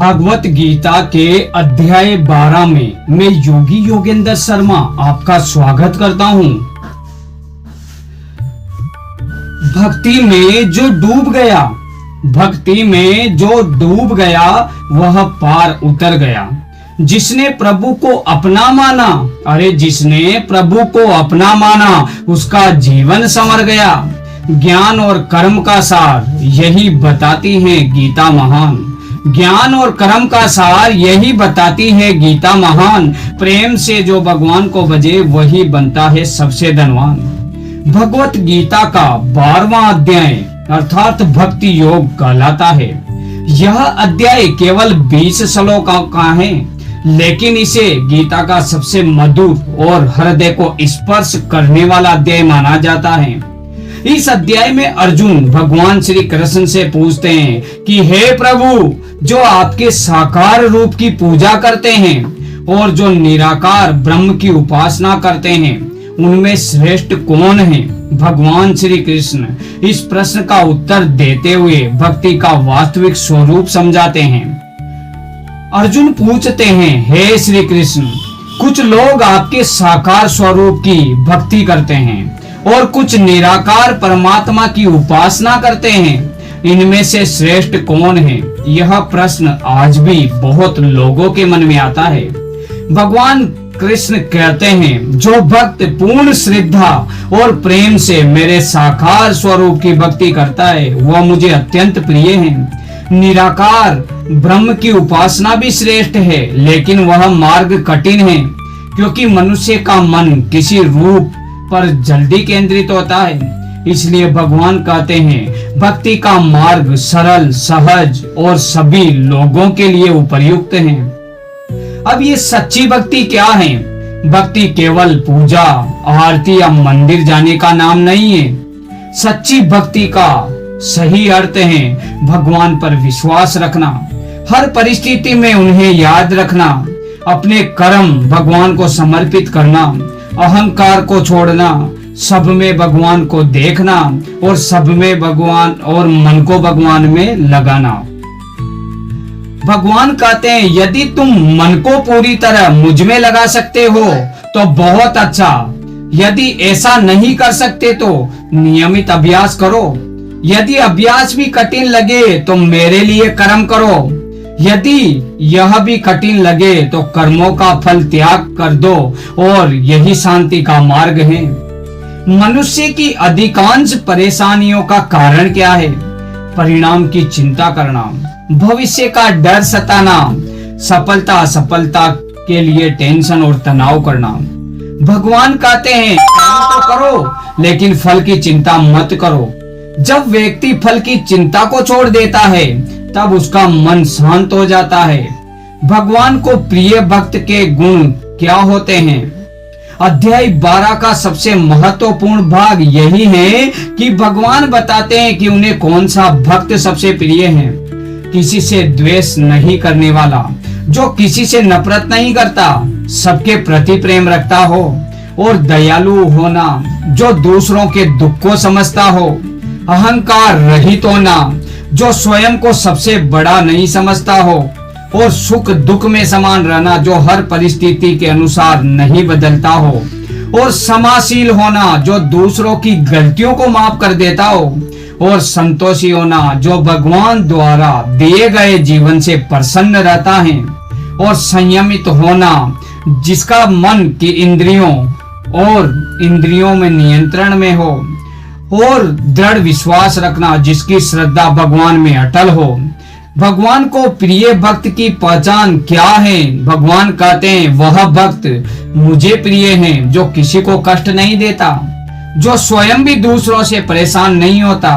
भागवत गीता के अध्याय 12 में मैं योगी योगेंद्र शर्मा आपका स्वागत करता हूँ। भक्ति में जो डूब गया वह पार उतर गया। जिसने प्रभु को अपना माना उसका जीवन संवर गया। ज्ञान और कर्म का सार यही बताती है गीता महान। प्रेम से जो भगवान को भजे वही बनता है सबसे धनवान। भगवत गीता का 12वां अध्याय अर्थात भक्ति योग कहलाता है। यह अध्याय केवल 20 श्लोकों का है, लेकिन इसे गीता का सबसे मधुर और हृदय को स्पर्श करने वाला अध्याय माना जाता है। इस अध्याय में अर्जुन भगवान श्री कृष्ण से पूछते हैं कि हे प्रभु, जो आपके साकार रूप की पूजा करते हैं और जो निराकार ब्रह्म की उपासना करते हैं, उनमें श्रेष्ठ कौन है? भगवान श्री कृष्ण इस प्रश्न का उत्तर देते हुए भक्ति का वास्तविक स्वरूप समझाते हैं। अर्जुन पूछते हैं, हे श्री कृष्ण, कुछ लोग आपके साकार स्वरूप की भक्ति करते हैं और कुछ निराकार परमात्मा की उपासना करते हैं। इनमें से श्रेष्ठ कौन है? यह प्रश्न आज भी बहुत लोगों के मन में आता है। भगवान कृष्ण कहते हैं, जो भक्त पूर्ण श्रद्धा और प्रेम से मेरे साकार स्वरूप की भक्ति करता है वह मुझे अत्यंत प्रिय है। निराकार ब्रह्म की उपासना भी श्रेष्ठ है, लेकिन वह मार्ग कठिन है, क्योंकि मनुष्य का मन किसी रूप पर जल्दी केंद्रित होता है। इसलिए भगवान कहते हैं, भक्ति का मार्ग सरल, सहज और सभी लोगों के लिए उपयुक्त है। अब ये सच्ची भक्ति क्या है? भक्ति केवल पूजा, आरती या मंदिर जाने का नाम नहीं है। सच्ची भक्ति का सही अर्थ है भगवान पर विश्वास रखना, हर परिस्थिति में उन्हें याद रखना, अपने कर्म भगवान को समर्पित करना, अहंकार को छोड़ना, सब में भगवान को देखना और सब में भगवान और मन को भगवान में लगाना। भगवान कहते हैं, यदि तुम मन को पूरी तरह मुझ में लगा सकते हो तो बहुत अच्छा। यदि ऐसा नहीं कर सकते तो नियमित अभ्यास करो। यदि अभ्यास भी कठिन लगे तो मेरे लिए कर्म करो। यदि यह भी कठिन लगे तो कर्मों का फल त्याग कर दो, और यही शांति का मार्ग है। मनुष्य की अधिकांश परेशानियों का कारण क्या है? परिणाम की चिंता करना, भविष्य का डर सताना, सफलता असफलता के लिए टेंशन और तनाव करना। भगवान कहते हैं, काम तो करो लेकिन फल की चिंता मत करो। जब व्यक्ति फल की चिंता को छोड़ देता है तब उसका मन शांत हो जाता है। भगवान को प्रिय भक्त के गुण क्या होते हैं? अध्याय 12 का सबसे महत्वपूर्ण भाग यही है कि भगवान बताते हैं कि उन्हें कौन सा भक्त सबसे प्रिय है। किसी से द्वेष नहीं करने वाला, जो किसी से नफरत नहीं करता, सबके प्रति प्रेम रखता हो, और दयालु होना, जो दूसरों के दुख को समझता हो। अहंकार रहित होना, जो स्वयं को सबसे बड़ा नहीं समझता हो, और सुख दुख में समान रहना, जो हर परिस्थिति के अनुसार नहीं बदलता हो। और क्षमाशील होना, जो दूसरों की गलतियों को माफ कर देता हो। और संतोषी होना, जो भगवान द्वारा दिए गए जीवन से प्रसन्न रहता है। और संयमित होना, जिसका मन की इंद्रियों में नियंत्रण में हो। और दृढ़ विश्वास रखना, जिसकी श्रद्धा भगवान में अटल हो। भगवान को प्रिय भक्त की पहचान क्या है? भगवान कहते हैं, वह भक्त मुझे प्रिय है जो किसी को कष्ट नहीं देता, जो स्वयं भी दूसरों से परेशान नहीं होता,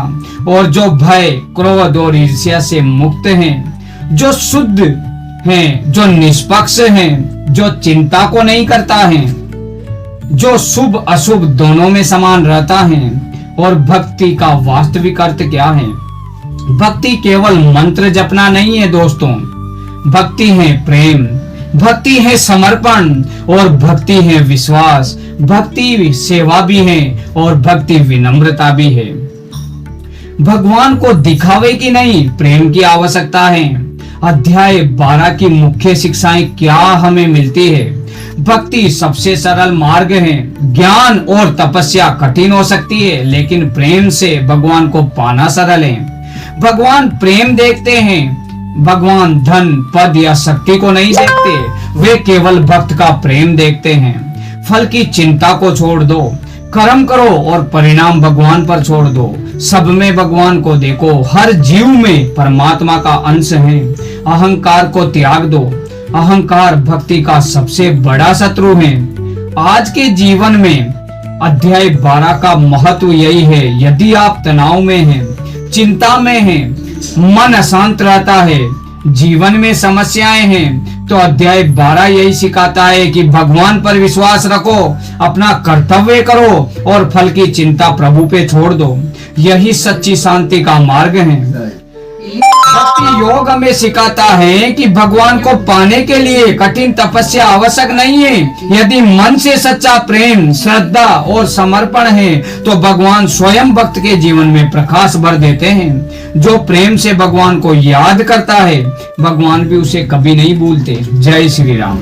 और जो भय, क्रोध और ईर्ष्या से मुक्त हैं, जो शुद्ध हैं, जो निष्पक्ष हैं, जो चिंता को नहीं करता है, जो शुभ अशुभ दोनों में समान रहता है। और भक्ति का वास्तविक अर्थ क्या है? भक्ति केवल मंत्र जपना नहीं है दोस्तों। भक्ति है प्रेम, भक्ति है समर्पण, और भक्ति है विश्वास। भक्ति सेवा भी है और भक्ति विनम्रता भी है। भगवान को दिखावे की नहीं, प्रेम की आवश्यकता है। अध्याय 12 की मुख्य शिक्षाएं क्या हमें मिलती है? भक्ति सबसे सरल मार्ग है। ज्ञान और तपस्या कठिन हो सकती है, लेकिन प्रेम से भगवान को पाना सरल है। भगवान प्रेम देखते हैं। भगवान धन, पद या शक्ति को नहीं देखते, वे केवल भक्त का प्रेम देखते हैं। फल की चिंता को छोड़ दो, कर्म करो और परिणाम भगवान पर छोड़ दो। सब में भगवान को देखो, हर जीव में परमात्मा का अंश है। अहंकार को त्याग दो। अहंकार भक्ति का सबसे बड़ा शत्रु है। आज के जीवन में अध्याय 12 का महत्व यही है। यदि आप तनाव में हैं, चिंता में हैं, मन अशांत रहता है, जीवन में समस्याएं हैं, तो अध्याय 12 यही सिखाता है कि भगवान पर विश्वास रखो, अपना कर्तव्य करो और फल की चिंता प्रभु पे छोड़ दो। यही सच्ची शांति का मार्ग है। भक्ति योग हमें सिखाता है कि भगवान को पाने के लिए कठिन तपस्या आवश्यक नहीं है। यदि मन से सच्चा प्रेम, श्रद्धा और समर्पण है, तो भगवान स्वयं भक्त के जीवन में प्रकाश भर देते हैं। जो प्रेम से भगवान को याद करता है, भगवान भी उसे कभी नहीं भूलते। जय श्री राम।